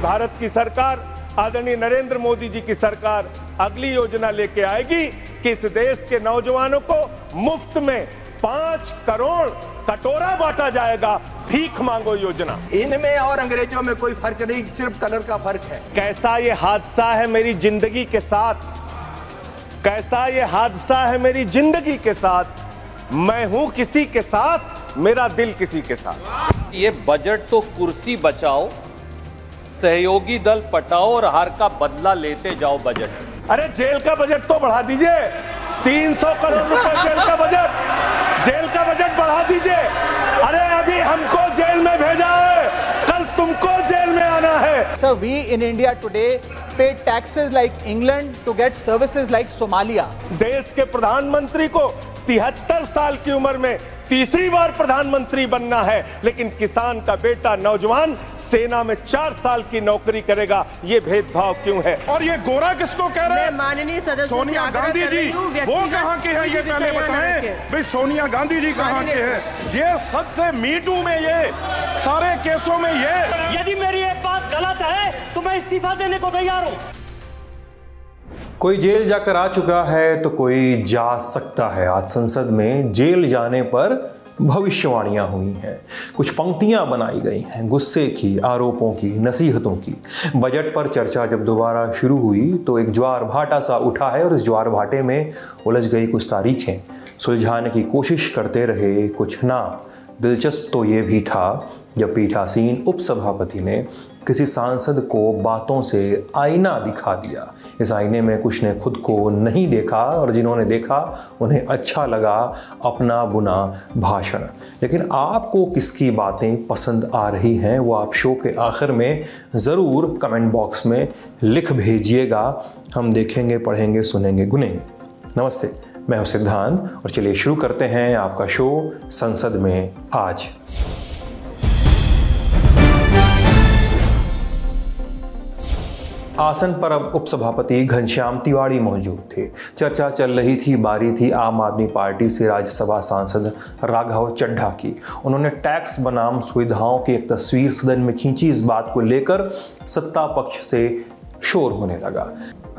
भारत की सरकार, आदरणीय नरेंद्र मोदी जी की सरकार अगली योजना लेके आएगी कि इस देश के नौजवानों को मुफ्त में 5 करोड़ कटोरा बांटा जाएगा, भीख मांगो योजना। इनमें और अंग्रेजों में कोई फर्क नहीं, सिर्फ कलर का फर्क है। कैसा ये हादसा है मेरी जिंदगी के साथ, कैसा ये हादसा है मेरी जिंदगी के साथ। मैं हूं किसी के साथ, मेरा दिल किसी के साथ। ये बजट तो कुर्सी बचाओ, सहयोगी दल पटाओ और हार का बदला लेते जाओ बजट। अरे जेल का बजट तो बढ़ा दीजिए, 300 करोड़ रुपए जेल का बजट बढ़ा दीजिए। अरे अभी हमको जेल में भेजा है, कल तुमको जेल में आना है। Sir, we in India today pay taxes like England to get services like Somalia. देश के प्रधानमंत्री को 73 साल की उम्र में तीसरी बार प्रधानमंत्री बनना है, लेकिन किसान का बेटा नौजवान सेना में 4 साल की नौकरी करेगा। ये भेदभाव क्यों है? और ये गोरा किसको कह रहे हैं? माननीय सदस्य सोनिया गांधी जी वो कहाँ के हैं, ये पहले बताएं भाई। सोनिया गांधी जी कहाँ के हैं? ये सबसे मीटू में, ये सारे केसों में ये। यदि मेरी एक बात गलत है तो मैं इस्तीफा देने को तैयार हूँ। कोई जेल जाकर आ चुका है तो कोई जा सकता है। आज संसद में जेल जाने पर भविष्यवाणियां हुई हैं, कुछ पंक्तियां बनाई गई हैं, गुस्से की, आरोपों की, नसीहतों की। बजट पर चर्चा जब दोबारा शुरू हुई तो एक ज्वार भाटा सा उठा है और इस ज्वार भाटे में उलझ गई कुछ तारीखें। सुलझाने की कोशिश करते रहे कुछ ना। दिलचस्प तो ये भी था जब पीठासीन उपसभापति ने किसी सांसद को बातों से आईना दिखा दिया। इस आईने में कुछ ने खुद को नहीं देखा और जिन्होंने देखा उन्हें अच्छा लगा अपना बुना भाषण। लेकिन आपको किसकी बातें पसंद आ रही हैं वो आप शो के आखिर में ज़रूर कमेंट बॉक्स में लिख भेजिएगा। हम देखेंगे, पढ़ेंगे, सुनेंगे, गुनेंगे। नमस्ते, मैं हूं सिद्धांत और चलिए शुरू करते हैं आपका शो संसद में आज। आसन पर अब उपसभापति घनश्याम तिवाड़ी मौजूद थे। चर्चा चल रही थी, बारी थी आम आदमी पार्टी से राज्यसभा सांसद राघव चड्ढा की। उन्होंने टैक्स बनाम सुविधाओं की एक तस्वीर सदन में खींची। इस बात को लेकर सत्ता पक्ष से शोर होने लगा।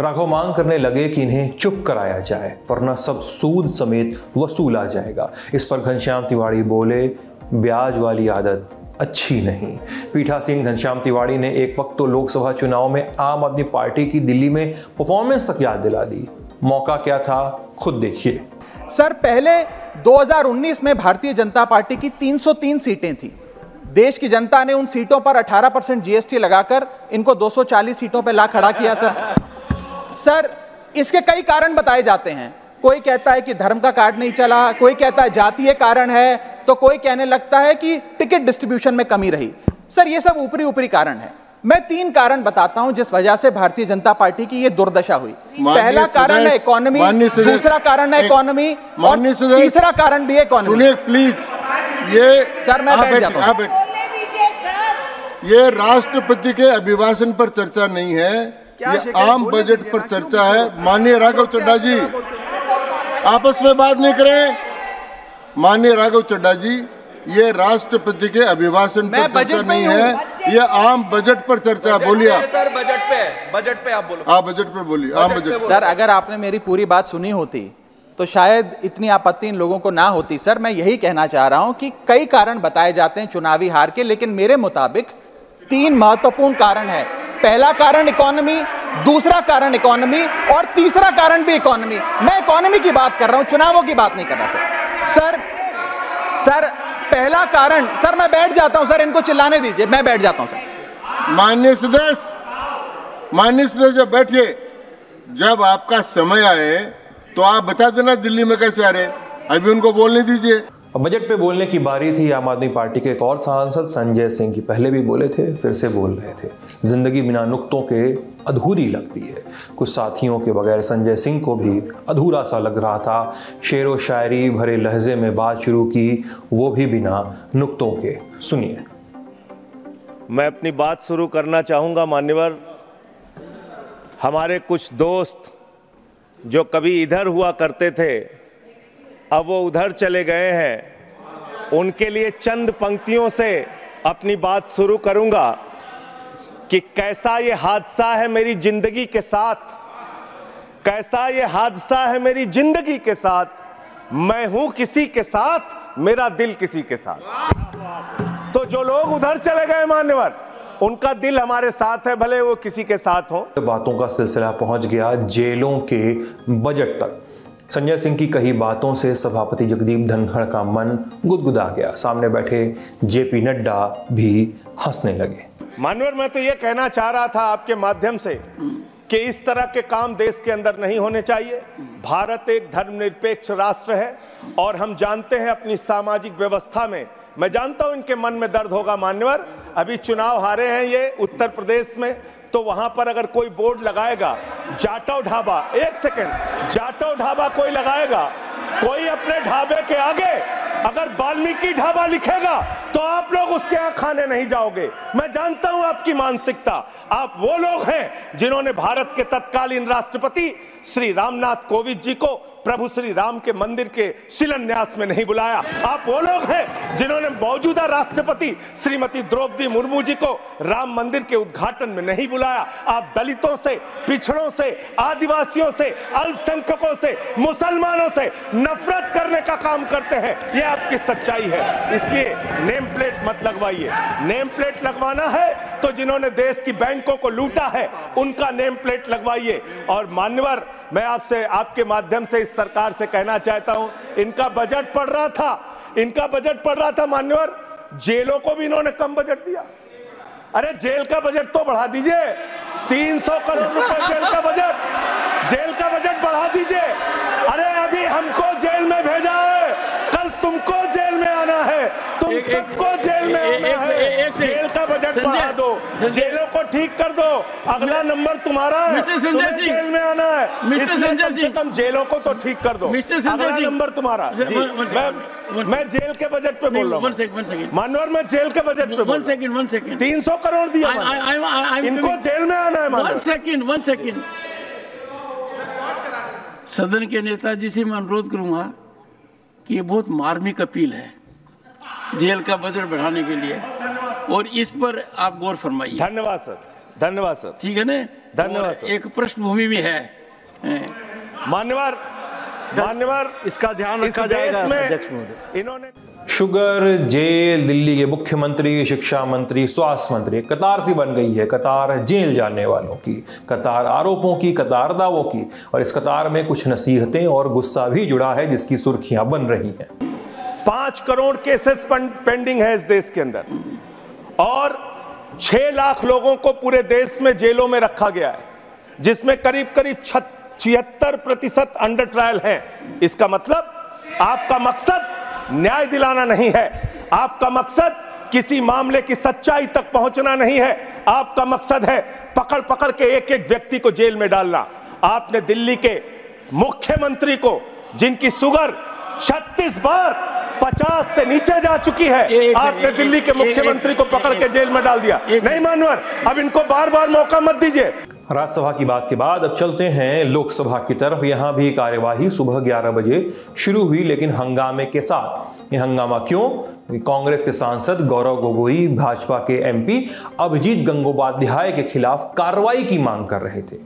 राघव मांग करने लगे कि इन्हें चुप कराया जाए वरना सब सूद समेत वसूला जाएगा। इस पर घनश्याम तिवाड़ी बोले, ब्याज वाली आदत अच्छी नहीं। पीठासीन घनश्याम तिवाड़ी ने एक वक्त तो लोकसभा चुनाव में आम आदमी पार्टी की दिल्ली में परफॉर्मेंस तक याद दिला दी। मौका क्या था, खुद देखिए। सर, पहले 2019 में भारतीय जनता पार्टी की 303 सीटें थी। देश की जनता ने उन सीटों पर 18% जीएसटी लगाकर इनको 240 सीटों पर ला खड़ा किया। सर, इसके कई कारण बताए जाते हैं। कोई कहता है कि धर्म का कार्ड नहीं चला, कोई कहता है जातीय कारण है, तो कोई कहने लगता है कि टिकट डिस्ट्रीब्यूशन में कमी रही। सर, ये सब ऊपरी कारण है। मैं 3 कारण बताता हूं जिस वजह से भारतीय जनता पार्टी की ये दुर्दशा हुई। पहला कारण है इकोनॉमी, दूसरा कारण है इकोनॉमी और तीसरा कारण भी है इकोनॉमी। सुनिए प्लीज, ये सर मैं बैठ जाता हूं। ये राष्ट्रपति के अभिभाषण पर चर्चा नहीं है, ये आम बजट पर चर्चा है। माननीय राघव चड्ढा जी, आपस में बात नहीं करें। माननीय राघव चड्ढा जी, ये राष्ट्रपति के अभिभाषण पर चर्चा नहीं है, ये आम बजट पर चर्चा। बोलिए सर, बजट पे आप बोलो। आप बजट पर बोलिए, आम बजट। सर, अगर आपने मेरी पूरी बात सुनी होती तो शायद इतनी आपत्ति इन लोगों को ना होती। सर, मैं यही कहना चाह रहा हूं कि कई कारण बताए जाते हैं चुनावी हार के, लेकिन मेरे मुताबिक 3 महत्वपूर्ण कारण है। पहला कारण इकोनॉमी, दूसरा कारण इकोनॉमी और तीसरा कारण भी इकोनॉमी। मैं इकोनॉमी की बात कर रहा हूं, चुनावों की बात नहीं कर रहा। सर पहला कारण, सर मैं बैठ जाता हूं। सर, इनको चिल्लाने दीजिए, मैं बैठ जाता हूं। सर, माननीय सदस्य बैठिए। जब आपका समय आए तो आप बता देना दिल्ली में कैसे आ रहे, अभी उनको बोलने दीजिए। बजट पे बोलने की बारी थी आम आदमी पार्टी के एक और सांसद संजय सिंह की। पहले भी बोले थे, फिर से बोल रहे थे। जिंदगी बिना नुक्तों के अधूरी लगती है। कुछ साथियों के बगैर संजय सिंह को भी अधूरा सा लग रहा था। शेरो शायरी भरे लहजे में बात शुरू की, वो भी बिना नुक्तों के। सुनिए। मैं अपनी बात शुरू करना चाहूंगा। मान्यवर, हमारे कुछ दोस्त जो कभी इधर हुआ करते थे अब वो उधर चले गए हैं, उनके लिए चंद पंक्तियों से अपनी बात शुरू करूंगा कि कैसा ये हादसा है मेरी जिंदगी के साथ, कैसा ये हादसा है मेरी जिंदगी के साथ, मैं हूं किसी के साथ, मेरा दिल किसी के साथ। तो जो लोग उधर चले गए मान्यवर, उनका दिल हमारे साथ है, भले वो किसी के साथ हो। बातों का सिलसिला पहुंच गया जेलों के बजट तक। संजय सिंह की कई बातों से सभापति जगदीप धनखड़ का मन गुदगुदा गया। सामने बैठे जेपी नड्डा भी हंसने लगे। मान्यवर, मैं तो ये कहना चाह रहा था आपके माध्यम से कि इस तरह के काम देश के अंदर नहीं होने चाहिए। भारत एक धर्मनिरपेक्ष राष्ट्र है और हम जानते हैं अपनी सामाजिक व्यवस्था में, मैं जानता हूं इनके मन में दर्द होगा मान्यवर, अभी चुनाव हारे हैं ये उत्तर प्रदेश में, तो वहां पर अगर कोई बोर्ड लगाएगा जाटव ढाबा, एक सेकंड, जाटव ढाबा कोई लगाएगा, कोई अपने ढाबे के आगे अगर वाल्मीकि ढाबा लिखेगा तो आप लोग उसके यहां खाने नहीं जाओगे। मैं जानता हूं आपकी मानसिकता। आप वो लोग हैं जिन्होंने भारत के तत्कालीन राष्ट्रपति श्री रामनाथ कोविंद जी को प्रभु श्री राम के मंदिर के शिलान्यास में नहीं बुलाया। आप वो लोग हैं जिन्होंने मौजूदा राष्ट्रपति श्रीमती द्रौपदी मुर्मू जी को राम मंदिर के उद्घाटन में नहीं बुलाया। आप दलितों से, पिछड़ों से, आदिवासियों से, अल्पसंख्यकों से, मुसलमानों से नफरत करने का काम करते हैं। यह आपकी सच्चाई है। इसलिए नेम प्लेट मत लगवाइए। नेम प्लेट लगवाना है तो जिन्होंने देश की बैंकों को लूटा है उनका नेम प्लेट लगवाइए। और मान्यवर, मैं आपसे, आपके माध्यम से इस सरकार से कहना चाहता हूं, इनका बजट पड़ रहा था मान्यवर, जेलों को भी इन्होंने कम बजट दिया। अरे जेल का बजट तो बढ़ा दीजिए, 300 करोड़ रुपए जेल का बजट बढ़ा दीजिए। अरे अभी हमको जेल में भेजा है, कल तुमको जेल में आना है, तुम सबको जेल में आना है। जेल का बजट बढ़ा दो, जेलों को ठीक कर दो, अगला नंबर तुम्हारा है, तुम्हें जेल में आना है, इसलिए कम से कम जेलों को तो ठीक कर दो, अगला नंबर तुम्हारा। मैं जेल के बजट पे बोल रहा हूँ मानवर, मैं जेल के बजट पे बोल रहा हूँ। 300 करोड़ दिया, इनको जेल में आना है। वन सेकंड सदन के नेताजी से मैं अनुरोध करूंगा कि ये बहुत मार्मिक अपील है जेल का बजट बढ़ाने के लिए, और इस पर आप गौर फरमाइए। धन्यवाद सर, धन्यवाद सर। ठीक है ना, धन्यवाद सर। एक पृष्ठभूमि भी है मान्यवर, इसका ध्यान रखा जाएगा अध्यक्ष महोदय। इन्होंने शुगर, जेल, दिल्ली के मुख्यमंत्री, शिक्षा मंत्री, स्वास्थ्य मंत्री, कतार सी बन गई है। कतार जेल जाने वालों की, कतार आरोपों की, कतार दावों की, और इस कतार में कुछ नसीहतें और गुस्सा भी जुड़ा है जिसकी सुर्खियां बन रही हैं। 5 करोड़ केसेस पेंडिंग है इस देश के अंदर और 6 लाख लोगों को पूरे देश में जेलों में रखा गया है, जिसमें करीब 76% अंडर ट्रायल हैं। इसका मतलब आपका मकसद न्याय दिलाना नहीं है, आपका मकसद किसी मामले की सच्चाई तक पहुंचना नहीं है, आपका मकसद है पकड़ के एक व्यक्ति को जेल में डालना। आपने दिल्ली के मुख्यमंत्री को, जिनकी शुगर 36 बार 50 से नीचे जा चुकी है, आपने दिल्ली के मुख्यमंत्री को पकड़ के जेल में डाल दिया। नहीं मानवर, अब इनको बार मौका मत दीजिए। राज्यसभा की बात के बाद अब चलते हैं लोकसभा की तरफ। यहां भी कार्यवाही सुबह 11 बजे शुरू हुई, लेकिन हंगामे के साथ। ये हंगामा क्यों? कांग्रेस के सांसद गौरव गोगोई भाजपा के एमपी अभिजीत गंगोपाध्याय के खिलाफ कार्रवाई की मांग कर रहे थे।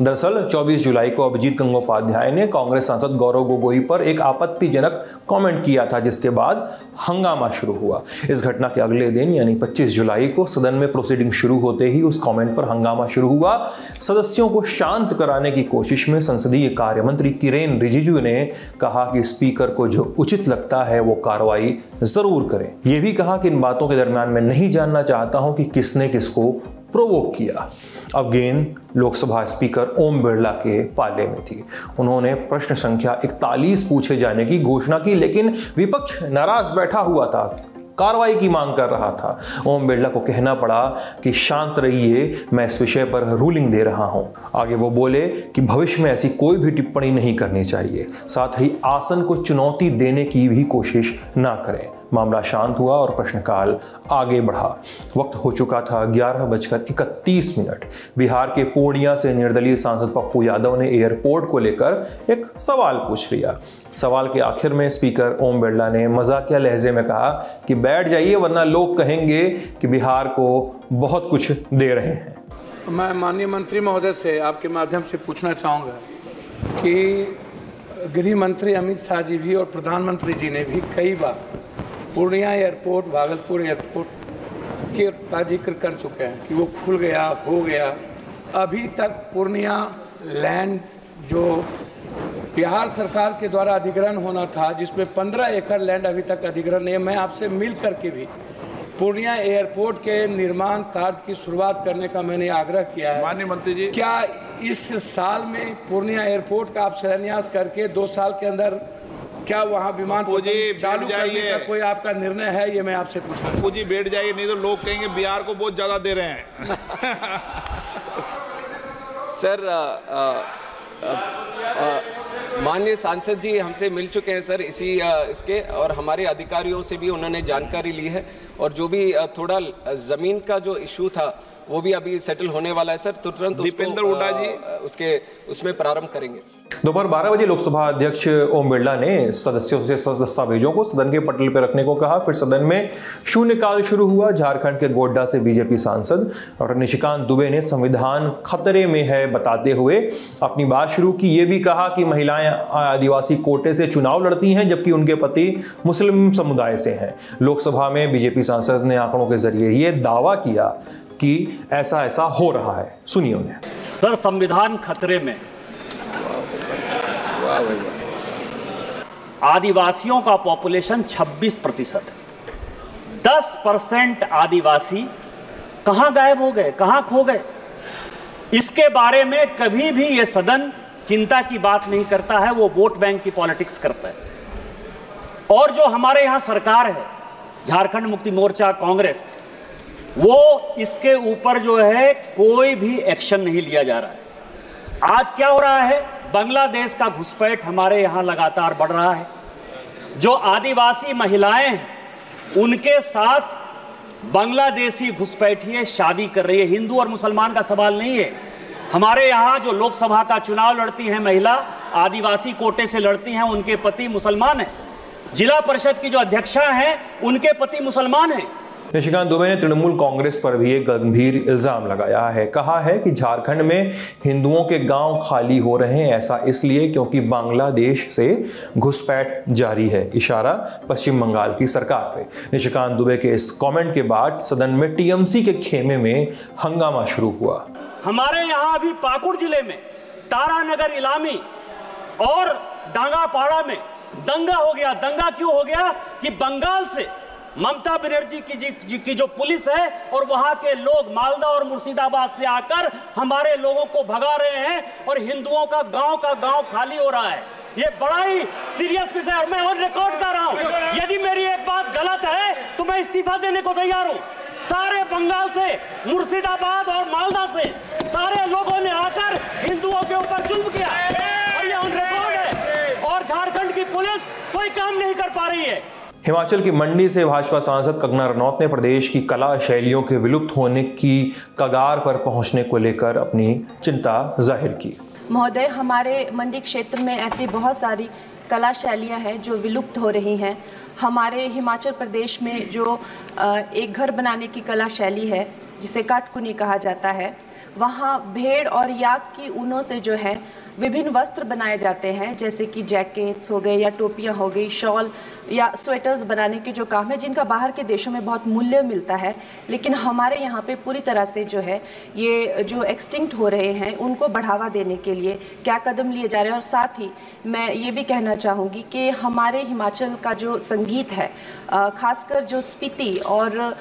दरअसल 24 जुलाई को अभिजीत गंगोपाध्याय ने कांग्रेस सांसद गौरव गोगोई पर एक आपत्तिजनक कमेंट किया था, जिसके बाद हंगामा शुरू हुआ। इस घटना के अगले दिन यानी 25 जुलाई को सदन में प्रोसीडिंग शुरू होते ही उस कमेंट पर हंगामा शुरू हुआ। सदस्यों को शांत कराने की कोशिश में संसदीय कार्य मंत्री किरेन रिजिजू ने कहा कि स्पीकर को जो उचित लगता है वो कार्रवाई जरूर करें। यह भी कहा कि इन बातों के दरमियान मैं नहीं जानना चाहता हूं कि किसने किसको प्रोवोक किया। अब गेंद लोकसभा स्पीकर ओम बिरला के पाले में थी। उन्होंने प्रश्न संख्या 41 पूछे जाने की घोषणा की, लेकिन विपक्ष नाराज बैठा हुआ था, कार्रवाई की मांग कर रहा था। ओम बिरला को कहना पड़ा कि शांत रहिए, मैं इस विषय पर रूलिंग दे रहा हूं। आगे वो बोले कि भविष्य में ऐसी कोई भी टिप्पणी नहीं करनी चाहिए, साथ ही आसन को चुनौती देने की भी कोशिश ना करें। मामला शांत हुआ और प्रश्नकाल आगे बढ़ा। वक्त हो चुका था 11:31। बिहार के पूर्णिया से निर्दलीय सांसद पप्पू यादव ने एयरपोर्ट को लेकर एक सवाल पूछ लिया। सवाल के आखिर में स्पीकर ओम बिरला ने मजाकिया लहजे में कहा कि बैठ जाइए वरना लोग कहेंगे कि बिहार को बहुत कुछ दे रहे हैं। मैं माननीय मंत्री महोदय से आपके माध्यम से पूछना चाहूँगा कि गृह मंत्री अमित शाह जी भी और प्रधानमंत्री जी ने भी कई बार पूर्णिया एयरपोर्ट, भागलपुर एयरपोर्ट का जिक्र कर चुके हैं कि वो खुल गया, हो गया। अभी तक पूर्णिया लैंड जो बिहार सरकार के द्वारा अधिग्रहण होना था, जिसमें 15 एकड़ लैंड अभी तक अधिग्रहण नहीं है। मैं आपसे मिल करके भी पूर्णिया एयरपोर्ट के निर्माण कार्य की शुरुआत करने का मैंने आग्रह किया है। माननीय मंत्री जी, क्या इस साल में पूर्णिया एयरपोर्ट का आप शिलान्यास करके 2 साल के अंदर क्या वहाँ विमान चालू करने का कोई आपका निर्णय है? ये मैं आपसे पूछना। पप्पू जी बैठ जाइए, नहीं तो लोग कहेंगे बिहार को बहुत ज़्यादा दे रहे हैं। सर, माननीय सांसद जी हमसे मिल चुके हैं सर इसके, और हमारे अधिकारियों से भी उन्होंने जानकारी ली है, और जो भी थोड़ा ज़मीन का जो इशू था वो भी अभी सेटल होने वाला है सर। तुरंत दीपेंद्र हुड्डा जी उसमें प्रारंभ करेंगे। दोपहर 12 बजे लोकसभा अध्यक्ष ओम बिरला ने सदस्यों से दस्तावेजों को सदन के पटल पर रखने को कहा। फिर सदन में शून्यकाल शुरू हुआ। झारखंड के गोड्डा से बीजेपी सांसद डॉक्टर निशिकांत दुबे ने संविधान खतरे में है बताते हुए अपनी बात शुरू की। ये भी कहा कि महिलाएं आदिवासी कोटे से चुनाव लड़ती हैं जबकि उनके पति मुस्लिम समुदाय से हैं। लोकसभा में बीजेपी सांसद ने आंकड़ों के जरिए ये दावा किया कि ऐसा हो रहा है। सुनिए उन्हें। सर, संविधान खतरे में। आदिवासियों का पॉपुलेशन 26%। 10% आदिवासी कहां गायब हो गए, कहां खो गए? इसके बारे में कभी भी यह सदन चिंता की बात नहीं करता है, वो वोट बैंक की पॉलिटिक्स करता है। और जो हमारे यहां सरकार है, झारखंड मुक्ति मोर्चा, कांग्रेस, वो इसके ऊपर जो है कोई भी एक्शन नहीं लिया जा रहा है। आज क्या हो रहा है? बांग्लादेश का घुसपैठ हमारे यहां लगातार बढ़ रहा है। जो आदिवासी महिलाएं हैं उनके साथ बांग्लादेशी घुसपैठिए शादी कर रही है। हिंदू और मुसलमान का सवाल नहीं है। हमारे यहाँ जो लोकसभा का चुनाव लड़ती हैं महिला, आदिवासी कोटे से लड़ती हैं, उनके पति मुसलमान हैं। जिला परिषद की जो अध्यक्षा हैं उनके पति मुसलमान हैं। निशिकांत दुबे ने तृणमूल कांग्रेस पर भी एक गंभीर इल्जाम लगाया है। कहा है कि झारखंड में हिंदुओं के गांव खाली हो रहे हैं, ऐसा इसलिए क्योंकि बांग्लादेश से घुसपैठ जारी है। इशारा पश्चिम बंगाल की सरकार पे। निशिकांत दुबे के इस कमेंट के बाद सदन में टीएमसी के खेमे में हंगामा शुरू हुआ। हमारे यहाँ अभी पाकुड़ जिले में तारानगर इलामी और डांगापाड़ा में दंगा हो गया। दंगा क्यों हो गया? कि बंगाल से ममता बनर्जी की जो पुलिस है और वहां के लोग मालदा और मुर्शिदाबाद से आकर हमारे लोगों को भगा रहे हैं और हिंदुओं का गांव खाली हो रहा है। ये बड़ा ही सीरियस विषय है और मैं और रिकॉर्ड कर रहा हूं। यदि मेरी एक बात गलत है तो मैं इस्तीफा देने को तैयार हूं। सारे बंगाल से, मुर्शिदाबाद और मालदा से सारे लोगों ने आकर हिंदुओं के ऊपर जुल्म किया और ये ऑन रिकॉर्ड है, और झारखंड की पुलिस कोई काम नहीं कर पा रही है। हिमाचल की मंडी से भाजपा सांसद कंगना रनौत ने प्रदेश की कला शैलियों के विलुप्त होने की कगार पर पहुंचने को लेकर अपनी चिंता जाहिर की। महोदय, हमारे मंडी क्षेत्र में ऐसी बहुत सारी कला शैलियाँ हैं जो विलुप्त हो रही हैं। हमारे हिमाचल प्रदेश में जो एक घर बनाने की कला शैली है जिसे काटकुनी कहा जाता है, वहाँ भेड़ और याक की ऊनों से जो है विभिन्न वस्त्र बनाए जाते हैं, जैसे कि जैकेट्स हो गए या टोपियाँ हो गई, शॉल या स्वेटर्स बनाने के जो काम है, जिनका बाहर के देशों में बहुत मूल्य मिलता है। लेकिन हमारे यहाँ पे पूरी तरह से जो है ये जो एक्सटिंक्ट हो रहे हैं उनको बढ़ावा देने के लिए क्या कदम लिए जा रहे हैं। और साथ ही मैं ये भी कहना चाहूँगी कि हमारे हिमाचल का जो संगीत है, खासकर जो स्पीति और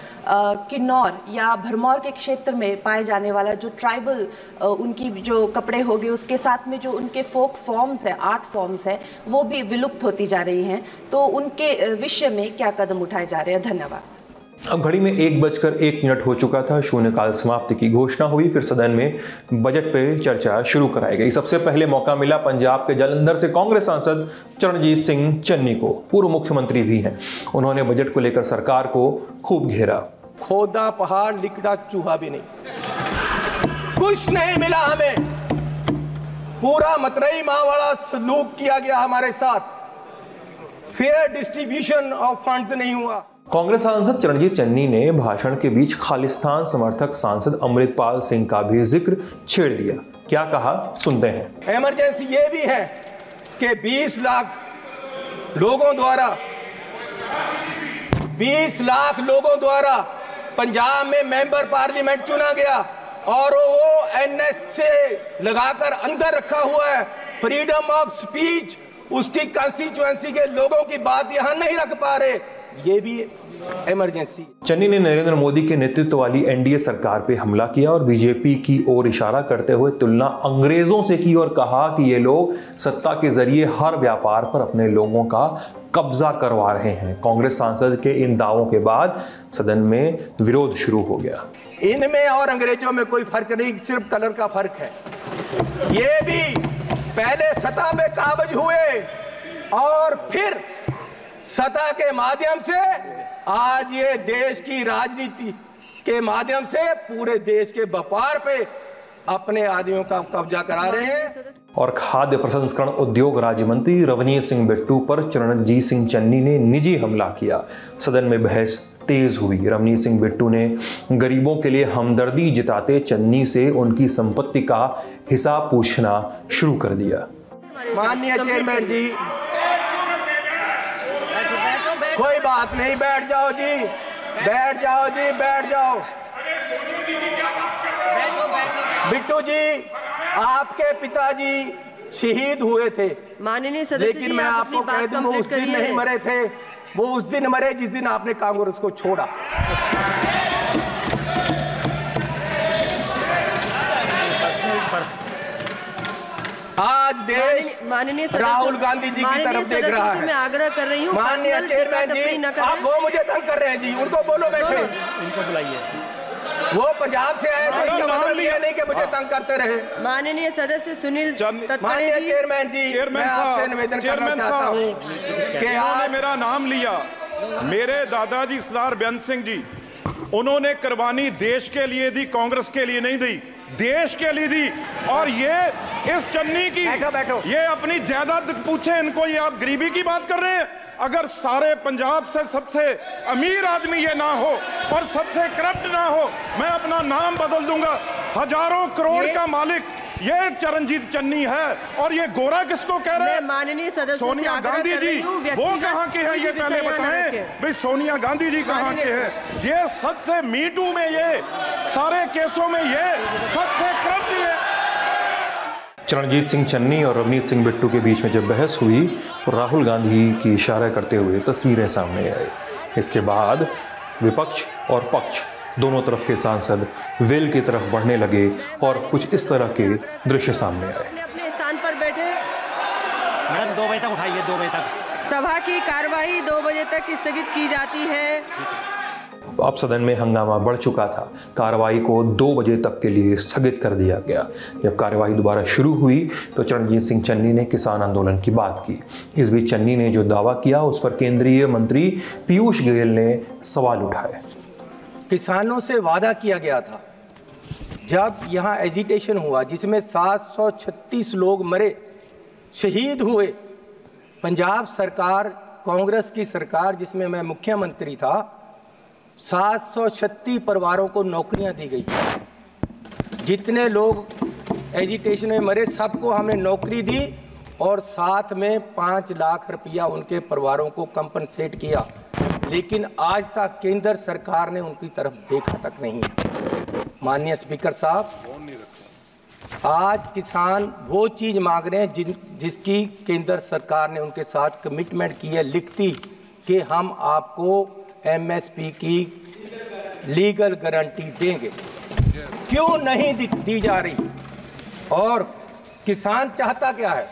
किन्नौर या भरमौर के क्षेत्र में पाए जाने वाला जो ट्राइबल उनकी जो कपड़े हो गए, उसके साथ में जो उनके फोक फॉर्म्स है, आर्ट फॉर्म्स है, वो भी विलुप्त होती जा रही हैं। तो उनके विषय में क्या कदम उठाए जा रहे हैं? धन्यवाद। अब घड़ी में 1:01 हो चुका था। शून्यकाल समाप्ति की घोषणा हुई, फिर सदन में बजट पे चर्चा शुरू कराई गई। सबसे पहले मौका मिला पंजाब के जालंधर से कांग्रेस सांसद चरणजीत सिंह चन्नी को, पूर्व मुख्यमंत्री भी हैं। उन्होंने बजट को लेकर सरकार को खूब घेरा। खोदा पहाड़ लिकड़ा चूहा भी नहीं, कुछ नहीं मिला हमें, पूरा मतरई माँ वाला सलूक किया गया हमारे साथ, फेयर डिस्ट्रीब्यूशन ऑफ फंड्स नहीं हुआ। कांग्रेस सांसद चरणजीत चन्नी ने भाषण के बीच खालिस्तान समर्थक सांसद अमृतपाल सिंह का भी जिक्र छेड़ दिया। क्या कहा, सुनते हैं। इमरजेंसी ये भी है कि 20 लाख लोगों द्वारा पंजाब में मेंबर पार्लियामेंट चुना गया और वो एनएस से लगाकर अंदर रखा हुआ है। फ्रीडम ऑफ स्पीच, उसकी कंस्टिट्यूएंसी के लोगों की बात यहां नहीं रख पा रहे, ये भी इमरजेंसी। चन्नी ने नरेंद्र मोदी के नेतृत्व वाली एनडीए सरकार पे हमला किया और बीजेपी की ओर इशारा करते हुए तुलना अंग्रेजों से की और कहा कि ये लोग सत्ता के जरिए हर व्यापार पर अपने लोगों का कब्जा करवा रहे हैं। कांग्रेस सांसद के इन दावों के बाद सदन में विरोध शुरू हो गया। इनमें और अंग्रेजों में कोई फर्क नहीं, सिर्फ कलर का फर्क है। ये भी पहले सतह पे काबज हुए और फिर सत्ता के माध्यम से आज ये देश की राजनीति के माध्यम से पूरे देश के व्यापार पे अपने आदमियों का कब्जा करा रहे हैं। और खाद्य प्रसंस्करण उद्योग राज्य मंत्री रवनीत सिंह बिट्टू पर चरणजीत सिंह चन्नी ने निजी हमला किया। सदन में बहस तेज हुई। रवनीत सिंह बिट्टू ने गरीबों के लिए हमदर्दी जताते चन्नी से उनकी संपत्ति का हिसाब पूछना शुरू कर दिया। माननीय चेयरमैन जी, कोई बात नहीं, बैठ जाओ जी, बैठ जाओ जी, बैठ जाओ। बिट्टू जी, आपके पिताजी शहीद हुए थे, माननीय सदस्य, लेकिन मैं आपको कह दूं वो उस दिन नहीं मरे थे, वो उस दिन मरे जिस दिन आपने कांग्रेस को छोड़ा। आज देश राहुल गांधी जी की तरफ देख रहा है। मैं आग्रह कर रही हूँ, माननीय चेयरमैन जी, आप वो मुझे तंग कर रहे हैं जी, उनको बोलो बैठे, इनको बुलाइए। वो पंजाब से आए थे, इसका मतलब ये नहीं कि मुझे तंग करते रहे। माननीय सदस्य सुनील माननीय चेयरमैन जी, मैं आपसे निवेदन करना चाहता हूँ कि आपने मेरा नाम लिया। मेरे दादाजी सरदार बेअंत सिंह जी, उन्होंने कुर्बानी देश के लिए दी, कांग्रेस के लिए नहीं दी, देश के लिए दी। और ये इस चन्नी की बैठो। ये अपनी जायदाद पूछे इनको, ये आप गरीबी की बात कर रहे हैं। अगर सारे पंजाब से सबसे अमीर आदमी ये ना हो और सबसे करप्ट ना हो, मैं अपना नाम बदल दूंगा। हजारों करोड़ का मालिक ये चरणजीत चन्नी है। और ये गोरा किसको कह रहे हैं? माननीय सदस्य सोनिया गांधी जी, वो कहाँ के हैं ये पहले बताएं भाई। सोनिया गांधी जी कहाँ के हैं? ये सबसे मीटू में, ये सारे केसों में ये सबसे करप्ट है। चरणजीत सिंह चन्नी और रवनीत सिंह बिट्टू के बीच में जब बहस हुई तो राहुल गांधी की इशारा करते हुए तस्वीरें सामने आई। इसके बाद विपक्ष और पक्ष दोनों तरफ के सांसद वेल की तरफ बढ़ने लगे और कुछ इस तरह के दृश्य सामने आए। अपने स्थान पर बैठे। मैडम 2 बजे तक उठाइए, 2 बजे तक। सभा की कार्यवाही 2 बजे तक स्थगित की जाती है। अब सदन में हंगामा बढ़ चुका था। कार्रवाई को 2 बजे तक के लिए स्थगित कर दिया गया। जब कार्रवाई दोबारा शुरू हुई तो चरणजीत सिंह चन्नी ने किसान आंदोलन की बात की। इस बीच चन्नी ने जो दावा किया उस पर केंद्रीय मंत्री पीयूष गोयल ने सवाल उठाए। किसानों से वादा किया गया था, जब यहाँ एजिटेशन हुआ जिसमें 736 लोग मरे, शहीद हुए, पंजाब सरकार, कांग्रेस की सरकार जिसमें मैं मुख्यमंत्री था, 736 परिवारों को नौकरियां दी गई। जितने लोग एजिटेशन में मरे सबको हमने नौकरी दी और साथ में 5 लाख रुपया उनके परिवारों को कंपनसेट किया। लेकिन आज तक केंद्र सरकार ने उनकी तरफ देखा तक नहीं। माननीय स्पीकर साहब, आज किसान वो चीज़ मांग रहे हैं जिसकी केंद्र सरकार ने उनके साथ कमिटमेंट की है लिखती, कि हम आपको एमएसपी की लीगल गारंटी देंगे। क्यों नहीं दी जा रही? और किसान चाहता क्या है?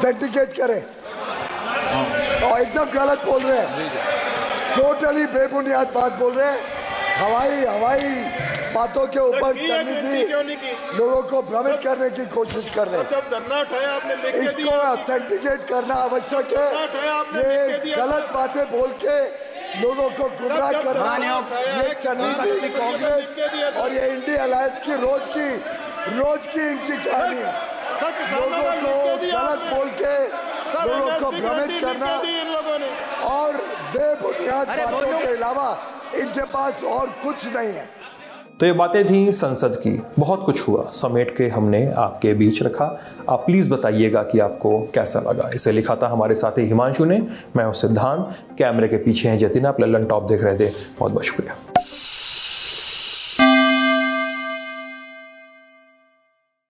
डेडिकेट करें। और एकदम गलत बोल रहे हैं, टोटली बेबुनियाद बात बोल रहे हैं। हवाई बातों के ऊपर चन्नी जी लोगों को भ्रमित करने की कोशिश कर रहे हैं। जब धरना उठाया आपने लिख के इसको ऑथेंटिकेट करना आवश्यक है। ये गलत बातें बोल के लोगों को गुमराह करना, ये चन्नी जी कांग्रेस और ये इंडिया अलायंस की रोज की इनकी कहानी है। लोगों को गलत बोल के लोगों को भ्रमित करना और बेबुनियाद बातों के अलावा इनके पास और कुछ नहीं है। तो ये बातें थी संसद की, बहुत कुछ हुआ, समेट के हमने आपके बीच रखा। आप प्लीज़ बताइएगा कि आपको कैसा लगा। इसे लिखा था हमारे साथी हिमांशु ने, मैं हूं सिद्धांत, कैमरे के पीछे हैं जतिन, आप लल्लन टॉप देख रहे थे। बहुत बहुत शुक्रिया।